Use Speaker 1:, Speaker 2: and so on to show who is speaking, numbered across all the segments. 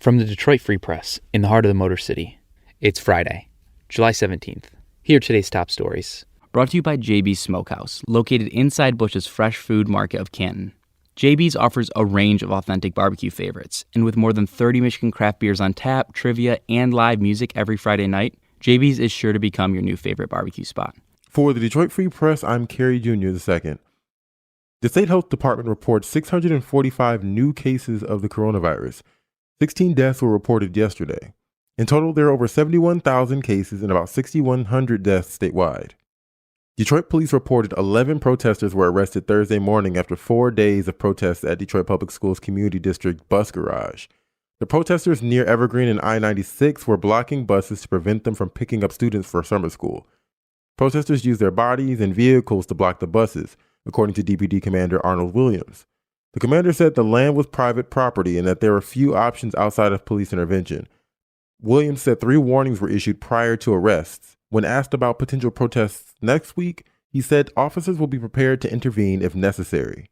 Speaker 1: From the Detroit Free Press, in the heart of the Motor City, it's Friday, July 17th. Here are today's top stories.
Speaker 2: Brought to you by JB's Smokehouse, located inside Bush's Fresh Food Market of Canton. JB's offers a range of authentic barbecue favorites, and with more than 30 Michigan craft beers on tap, trivia, and live music every Friday night, JB's is sure to become your new favorite barbecue spot.
Speaker 3: For the Detroit Free Press, I'm Kerry Jr. II. The State Health Department reports 645 new cases of the coronavirus. 16 deaths were reported yesterday. In total, there are over 71,000 cases and about 6,100 deaths statewide. Detroit police reported 11 protesters were arrested Thursday morning after 4 days of protests at Detroit Public Schools Community District bus garage. The protesters near Evergreen and I-96 were blocking buses to prevent them from picking up students for summer school. Protesters used their bodies and vehicles to block the buses, according to DPD Commander Arnold Williams. The commander said the land was private property and that there were few options outside of police intervention. Williams said 3 warnings were issued prior to arrests. When asked about potential protests next week, he said officers will be prepared to intervene if necessary.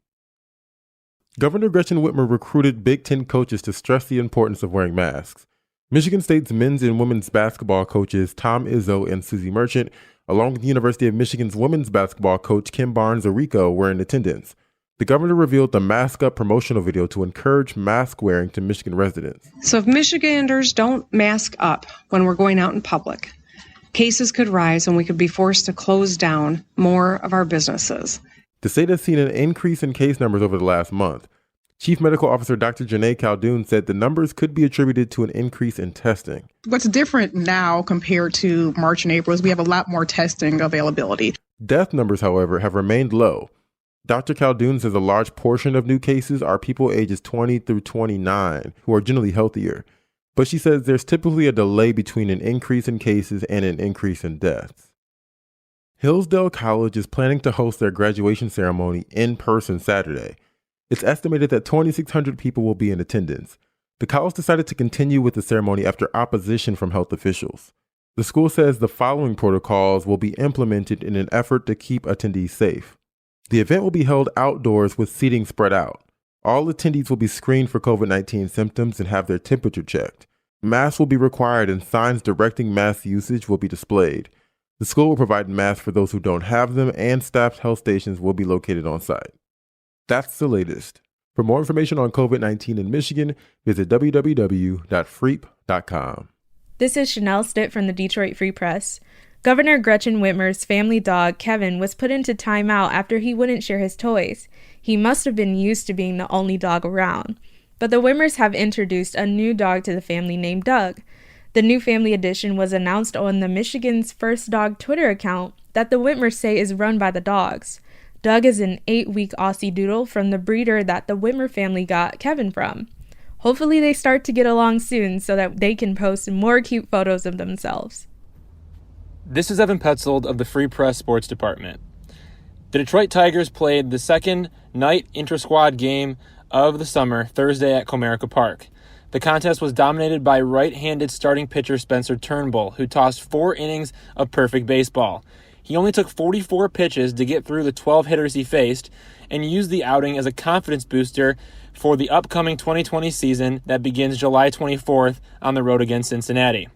Speaker 3: Governor Gretchen Whitmer recruited Big Ten coaches to stress the importance of wearing masks. Michigan State's men's and women's basketball coaches Tom Izzo and Susie Merchant, along with the University of Michigan's women's basketball coach Kim Barnes-Arico, were in attendance. The governor revealed the Mask Up promotional video to encourage mask wearing to Michigan residents.
Speaker 4: So if Michiganders don't mask up when we're going out in public, cases could rise and we could be forced to close down more of our businesses.
Speaker 3: The state has seen an increase in case numbers over the last month. Chief Medical Officer Dr. Janae Caldoun said the numbers could be attributed to an increase in testing.
Speaker 5: What's different now compared to March and April is we have a lot more testing availability.
Speaker 3: Death numbers, however, have remained low. Dr. Caldoun says a large portion of new cases are people ages 20 through 29 who are generally healthier. But she says there's typically a delay between an increase in cases and an increase in deaths. Hillsdale College is planning to host their graduation ceremony in person Saturday. It's estimated that 2,600 people will be in attendance. The college decided to continue with the ceremony after opposition from health officials. The school says the following protocols will be implemented in an effort to keep attendees safe. The event will be held outdoors with seating spread out. All attendees will be screened for COVID-19 symptoms and have their temperature checked. Masks will be required and signs directing mask usage will be displayed. The school will provide masks for those who don't have them, and staffed health stations will be located on site. That's the latest. For more information on COVID-19 in Michigan, visit www.freep.com.
Speaker 6: This is Chanel Stitt from the Detroit Free Press. Governor Gretchen Whitmer's family dog, Kevin, was put into timeout after he wouldn't share his toys. He must have been used to being the only dog around. But the Whitmers have introduced a new dog to the family named Doug. The new family addition was announced on the Michigan's First Dog Twitter account that the Whitmers say is run by the dogs. Doug is an 8-week Aussie Doodle from the breeder that the Whitmer family got Kevin from. Hopefully they start to get along soon so that they can post more cute photos of themselves.
Speaker 7: This is Evan Petzold of the Free Press Sports Department. The Detroit Tigers played the second night intrasquad game of the summer Thursday at Comerica Park. The contest was dominated by right-handed starting pitcher Spencer Turnbull, who tossed 4 innings of perfect baseball. He only took 44 pitches to get through the 12 hitters he faced and used the outing as a confidence booster for the upcoming 2020 season that begins July 24th on the road against Cincinnati.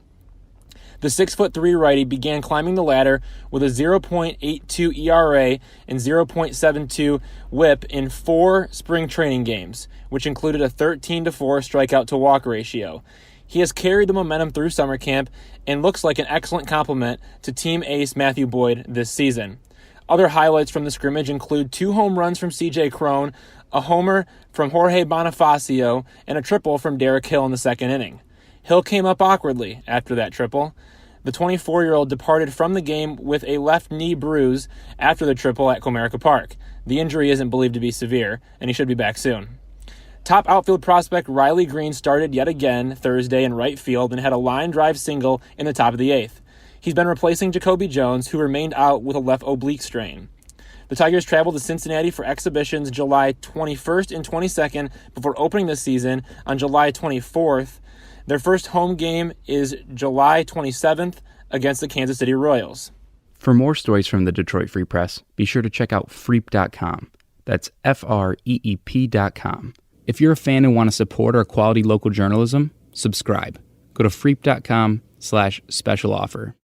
Speaker 7: The 6'3" righty began climbing the ladder with a 0.82 ERA and 0.72 WHIP in 4 spring training games, which included a 13-4 strikeout-to-walk ratio. He has carried the momentum through summer camp and looks like an excellent complement to team ace Matthew Boyd this season. Other highlights from the scrimmage include 2 home runs from C.J. Cron, a homer from Jorge Bonifacio, and a triple from Derek Hill in the second inning. Hill came up awkwardly after that triple. The 24-year-old departed from the game with a left knee bruise after the triple at Comerica Park. The injury isn't believed to be severe, and he should be back soon. Top outfield prospect Riley Green started yet again Thursday in right field and had a line drive single in the top of the 8th. He's been replacing Jacoby Jones, who remained out with a left oblique strain. The Tigers traveled to Cincinnati for exhibitions July 21st and 22nd before opening the season on July 24th. Their first home game is July 27th against the Kansas City Royals.
Speaker 2: For more stories from the Detroit Free Press, be sure to check out freep.com. That's FREEP.com. If you're a fan and want to support our quality local journalism, subscribe. Go to freep.com/special offer.